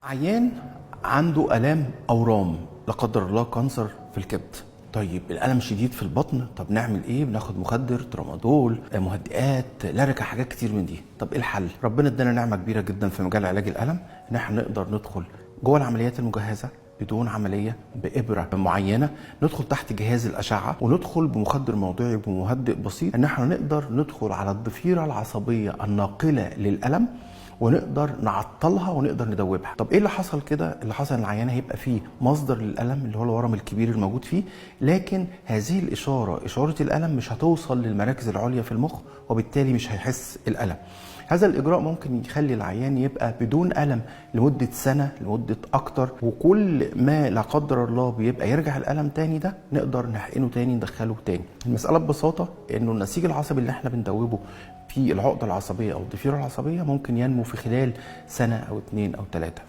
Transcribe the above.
عيان عنده آلام أورام، لا قدر الله كانسر في الكبد. طيب الألم شديد في البطن، طب نعمل إيه؟ بناخد مخدر، ترامادول، مهدئات، لاركة، حاجات كتير من دي. طب إيه الحل؟ ربنا ادانا نعمة كبيرة جدا في مجال علاج الألم، إن احنا نقدر ندخل جوه العمليات المجهزة بدون عملية، بإبرة معينة، ندخل تحت جهاز الأشعة وندخل بمخدر موضعي بمهدئ بسيط، إن احنا نقدر ندخل على الضفيرة العصبية الناقلة للألم ونقدر نعطلها ونقدر ندوبها. طب ايه اللي حصل كده؟ اللي حصل ان العيان هيبقى فيه مصدر للالم اللي هو الورم الكبير الموجود فيه، لكن هذه اشاره الالم مش هتوصل للمراكز العليا في المخ، وبالتالي مش هيحس الالم. هذا الاجراء ممكن يخلي العيان يبقى بدون الم لمده سنه، لمده اكتر، وكل ما لا قدر الله بيبقى يرجع الالم تاني ده نقدر نحقنه تاني، ندخله تاني. المساله ببساطه انه النسيج العصبي اللي احنا بندوبه في العقده العصبيه او الضفيره العصبيه ممكن ينمو في خلال سنه او 2 أو 3.